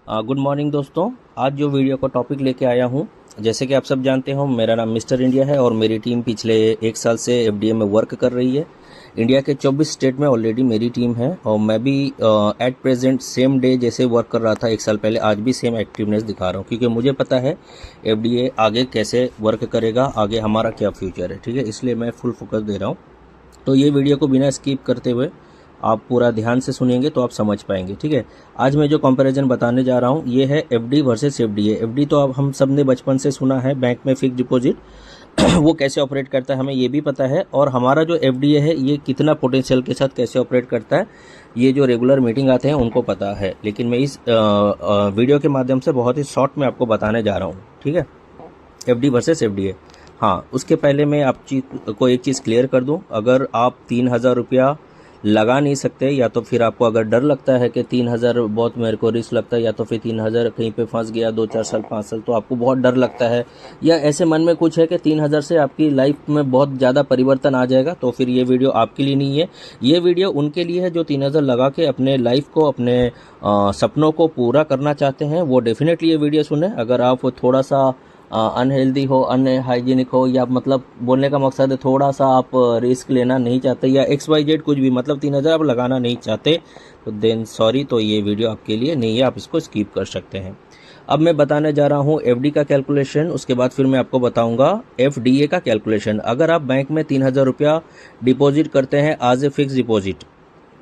Good morning दोस्तों। आज जो वीडियो का टॉपिक लेके आया हूँ, जैसे कि आप सब जानते हो, मेरा नाम मिस्टर इंडिया है और मेरी टीम पिछले 1 साल से एफडीए में वर्क कर रही है। इंडिया के 24 स्टेट में ऑलरेडी मेरी टीम है और मैं भी एट प्रेजेंट सेम डे जैसे वर्क कर रहा था 1 साल पहले, आज भी सेम एक्टिवनेस दिखा रहा हूँ, क्योंकि मुझे पता है एफडीए आगे कैसे वर्क करेगा, आगे हमारा क्या फ्यूचर है। ठीक है, इसलिए मैं फुल फोकस दे रहा हूँ। तो ये वीडियो को बिना स्किप करते हुए आप पूरा ध्यान से सुनेंगे तो आप समझ पाएंगे। ठीक है, आज मैं जो कंपैरिजन बताने जा रहा हूँ ये है एफडी वर्सेस एफडीए। एफडी तो अब हम सब ने बचपन से सुना है, बैंक में फिक्स डिपॉजिट वो कैसे ऑपरेट करता है हमें ये भी पता है, और हमारा जो एफडीए है ये कितना पोटेंशियल के साथ कैसे ऑपरेट करता है ये जो रेगुलर मीटिंग आते हैं उनको पता है। लेकिन मैं इस वीडियो के माध्यम से बहुत ही शॉर्ट में आपको बताने जा रहा हूँ। ठीक है, एफडी वर्सेस एफडीए। हाँ, उसके पहले मैं को एक चीज़ क्लियर कर दूं, अगर आप 3,000 रुपया लगा नहीं सकते, या तो फिर आपको अगर डर लगता है कि 3,000 बहुत मेरे को रिस्क लगता है, या तो फिर 3,000 कहीं पे फंस गया 2-4 साल 5 साल तो आपको बहुत डर लगता है, या ऐसे मन में कुछ है कि 3,000 से आपकी लाइफ में बहुत ज़्यादा परिवर्तन आ जाएगा, तो फिर ये वीडियो आपके लिए नहीं है। ये वीडियो उनके लिए है जो 3,000 लगा के अपने लाइफ को, अपने सपनों को पूरा करना चाहते हैं। वो डेफिनेटली ये वीडियो सुने। अगर आप थोड़ा सा अनहेल्दी हो, अनहाइजीनिक हो, या मतलब बोलने का मकसद है थोड़ा सा आप रिस्क लेना नहीं चाहते, या XYZ कुछ भी, मतलब 3,000 आप लगाना नहीं चाहते, तो देन सॉरी, तो ये वीडियो आपके लिए नहीं है, आप इसको स्किप कर सकते हैं। अब मैं बताने जा रहा हूँ एफडी का कैलकुलेशन, उसके बाद फिर मैं आपको बताऊंगा एफडीए का कैलकुलेशन। अगर आप बैंक में 3,000 रुपया डिपॉजिट करते हैं as a fix deposit,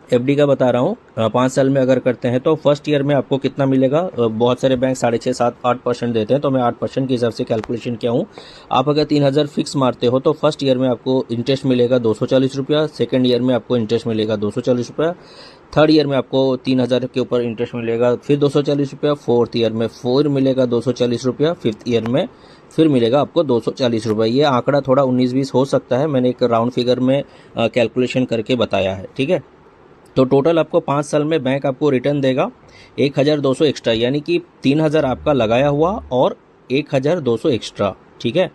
FD का बता रहा हूँ, 5 साल में अगर करते हैं तो फर्स्ट ईयर में आपको कितना मिलेगा। बहुत सारे बैंक 6.5, 7, 8% देते हैं, तो मैं 8% के हिसाब से कैलकुलेशन किया हूँ। आप अगर 3,000 फिक्स मारते हो तो फर्स्ट ईयर में आपको इंटरेस्ट मिलेगा 240 रुपया, सेकेंड ईयर में आपको इंटरेस्ट मिलेगा 240 रुपया, थर्ड ईयर में आपको 3,000 के ऊपर इंटरेस्ट मिलेगा फिर 240 रुपया, फोर्थ ईयर में फिर मिलेगा 240 रुपया, फिफ्थ ईयर में फिर मिलेगा आपको 240 रुपये। ये आंकड़ा थोड़ा 19-20 हो सकता है, मैंने एक राउंड फिगर में कैलकुलेशन करके बताया है। ठीक है, तो टोटल आपको 5 साल में बैंक आपको रिटर्न देगा 1,200 एक्स्ट्रा, यानी कि 3,000 आपका लगाया हुआ और 1,200 एक्स्ट्रा। ठीक है,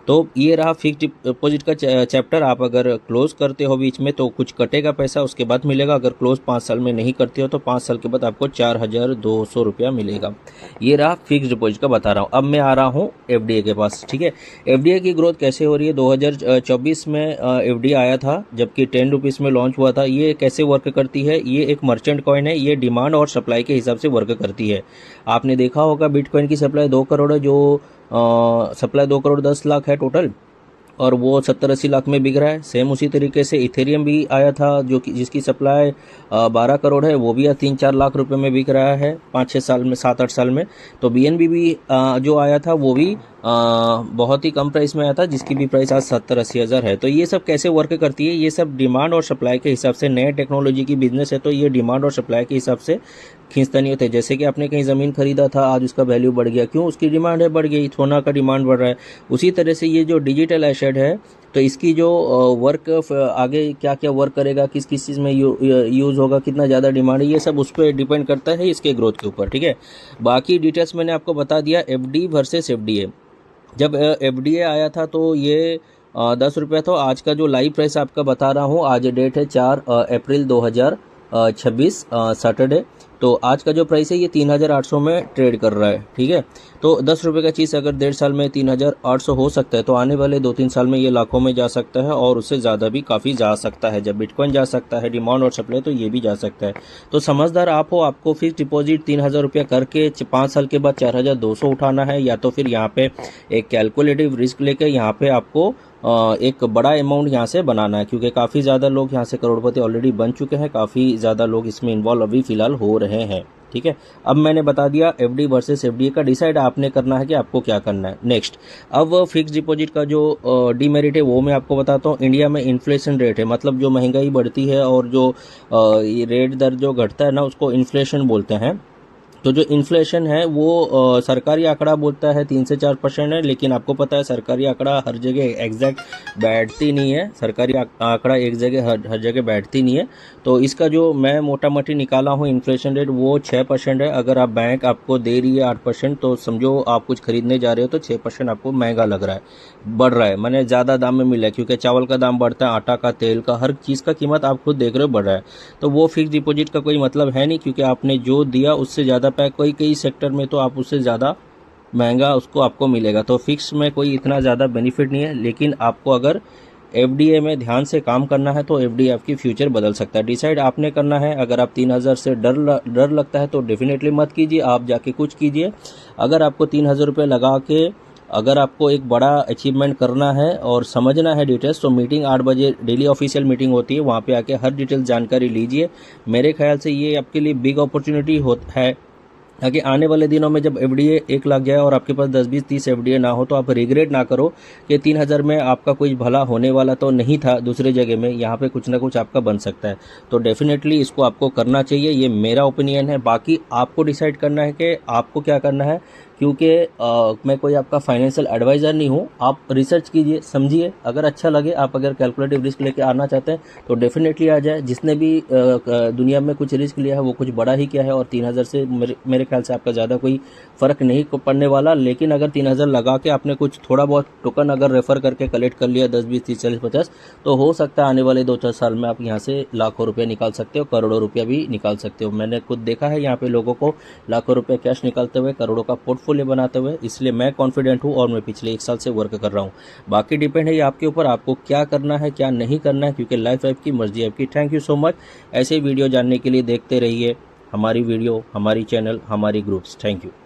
तो ये रहा फिक्स डिपॉजिट का चैप्टर। आप अगर क्लोज करते हो बीच में तो कुछ कटेगा पैसा, उसके बाद मिलेगा। अगर क्लोज 5 साल में नहीं करते हो तो 5 साल के बाद आपको 4,200 रुपया मिलेगा। ये रहा फिक्स डिपॉजिट का बता रहा हूँ। अब मैं आ रहा हूँ एफडीए के पास। ठीक है, एफडीए की ग्रोथ कैसे हो रही है। 2024 में एफडीए आया था, जबकि 10 रुपीज़ में लॉन्च हुआ था। ये कैसे वर्क करती है, ये एक मर्चेंट कॉइन है, ये डिमांड और सप्लाई के हिसाब से वर्क करती है। आपने देखा होगा बिटकॉइन की सप्लाई 2 करोड़ है, जो सप्लाई 2 करोड़ 10 लाख है टोटल, और वो 70-80 लाख में बिक रहा है। सेम उसी तरीके से इथेरियम भी आया था, जो कि जिसकी सप्लाई 12 करोड़ है, वो भी 3-4 लाख रुपए में बिक रहा है 5-6 साल में, 7-8 साल में। तो बीएनबी भी जो आया था वो भी बहुत ही कम प्राइस में आया था, जिसकी भी प्राइस आज 70-80 हज़ार है। तो ये सब कैसे वर्क करती है, ये सब डिमांड और सप्लाई के हिसाब से। नए टेक्नोलॉजी की बिजनेस है तो ये डिमांड और सप्लाई के हिसाब से खींचता नहीं होता है। जैसे कि आपने कहीं ज़मीन खरीदा था, आज उसका वैल्यू बढ़ गया, क्यों, उसकी डिमांड है, बढ़ गई, सोना का डिमांड बढ़ रहा है। उसी तरह से ये जो डिजिटल एसेट है, तो इसकी जो वर्क आगे क्या क्या वर्क करेगा, किस किस चीज़ में यूज़ होगा, कितना ज़्यादा डिमांड है, ये सब उस पर डिपेंड करता है इसके ग्रोथ के ऊपर। ठीक है, बाकी डिटेल्स मैंने आपको बता दिया। एफडी वर्सेस एफडीए, जब एफडीए आया था तो ये 10 रुपये था। आज का जो लाइव प्राइस आपका बता रहा हूँ, आज डेट है 4 अप्रैल 2026 सैटरडे। तो आज का जो प्राइस है ये 3,800 में ट्रेड कर रहा है। ठीक है, तो 10 रुपये का चीज़ अगर 1.5 साल में 3,800 हो सकता है, तो आने वाले 2-3 साल में ये लाखों में जा सकता है, और उससे ज़्यादा भी काफ़ी जा सकता है। जब बिटकॉइन जा सकता है डिमांड और सप्लाई, तो ये भी जा सकता है। तो समझदार आप हो, आपको फिक्स डिपॉजिट 3,000 रुपया करके 5 साल के बाद 4,200 उठाना है, या तो फिर यहाँ पे एक कैलकुलेटिव रिस्क लेकर यहाँ पे आपको एक बड़ा अमाउंट यहाँ से बनाना है, क्योंकि काफ़ी ज़्यादा लोग यहाँ से करोड़पति ऑलरेडी बन चुके हैं, काफ़ी ज़्यादा लोग इसमें इन्वॉल्व अभी फ़िलहाल हो रहे हैं। ठीक है, अब मैंने बता दिया एफडी वर्सेस एफडीए का। डिसाइड आपने करना है कि आपको क्या करना है। नेक्स्ट, अब फिक्स डिपॉजिट का जो डीमेरिट है वो मैं आपको बताता हूँ। इंडिया में इन्फ्लेशन रेट है, मतलब जो महंगाई बढ़ती है और जो ये रेट दर जो घटता है ना, उसको इन्फ्लेशन बोलते हैं। तो जो इन्फ्लेशन है वो सरकारी आंकड़ा बोलता है 3 से 4% है, लेकिन आपको पता है सरकारी आंकड़ा हर जगह एग्जैक्ट बैठती नहीं है। सरकारी आंकड़ा एक जगह हर जगह बैठती नहीं है। तो इसका जो मैं मोटा मोटी निकाला हूँ इन्फ्लेशन रेट, वो 6% है। अगर आप बैंक आपको दे रही है 8%, तो समझो आप कुछ खरीदने जा रहे हो तो 6% आपको महंगा लग रहा है, बढ़ रहा है, मैंने ज़्यादा दाम में मिला है, क्योंकि चावल का दाम बढ़ता है, आटा का, तेल का, हर चीज़ का कीमत आप खुद देख रहे हो बढ़ रहा है। तो वो फिक्स डिपॉजिट का कोई मतलब है नहीं, क्योंकि आपने जो दिया उससे ज़्यादा जाता है, कोई कई सेक्टर में तो आप उससे ज़्यादा महंगा उसको आपको मिलेगा। तो फिक्स में कोई इतना ज़्यादा बेनिफिट नहीं है, लेकिन आपको अगर एफडीए में ध्यान से काम करना है तो एफडीए आपकी फ्यूचर बदल सकता है। डिसाइड आपने करना है। अगर आप 3000 से डर लगता है तो डेफिनेटली मत कीजिए, आप जाके कुछ कीजिए। अगर आपको 3000 रुपये लगा के अगर आपको एक बड़ा अचीवमेंट करना है और समझना है डिटेल्स, तो मीटिंग 8 बजे डेली ऑफिशियल मीटिंग होती है, वहाँ पे आके हर डिटेल जानकारी लीजिए। मेरे ख्याल से ये आपके लिए बिग अपॉर्चुनिटी है, ताकि आने वाले दिनों में जब एफडीए 1 लाख जाए और आपके पास 10, 20, 30 एफडीए ना हो तो आप रिग्रेट ना करो कि 3000 में आपका कोई भला होने वाला तो नहीं था दूसरे जगह में, यहाँ पे कुछ ना कुछ आपका बन सकता है। तो डेफिनेटली इसको आपको करना चाहिए, ये मेरा ओपिनियन है। बाकी आपको डिसाइड करना है कि आपको क्या करना है, क्योंकि मैं कोई आपका फाइनेंशियल एडवाइज़र नहीं हूँ। आप रिसर्च कीजिए, समझिए, अगर अच्छा लगे, आप अगर कैलकुलेटिव रिस्क लेके आना चाहते हैं तो डेफिनेटली आ जाए। जिसने भी दुनिया में कुछ रिस्क लिया है वो कुछ बड़ा ही किया है, और 3000 से मेरे ख्याल से आपका ज़्यादा कोई फ़र्क नहीं पड़ने वाला। लेकिन अगर 3000 लगा के आपने कुछ थोड़ा बहुत टोकन अगर रेफर करके कलेक्ट कर लिया 10, 20, 30, 40, 50, तो हो सकता है आने वाले 2-4 साल में आप यहाँ से लाखों रुपये निकाल सकते हो, करोड़ों रुपया भी निकाल सकते हो। मैंने खुद देखा है यहाँ पे लोगों को लाखों रुपये कैश निकालते हुए, करोड़ों का पोर्टफोलियो बनाते हुए, इसलिए मैं कॉन्फिडेंट हूँ और मैं पिछले 1 साल से वर्क कर रहा हूँ। बाकी डिपेंड है ये आपके ऊपर, आपको क्या करना है क्या नहीं करना है, क्योंकि लाइफ आपकी, मर्जी आपकी। Thank you so much. ऐसे वीडियो जानने के लिए देखते रहिए हमारी वीडियो, हमारी चैनल, हमारी ग्रुप्स। Thank you.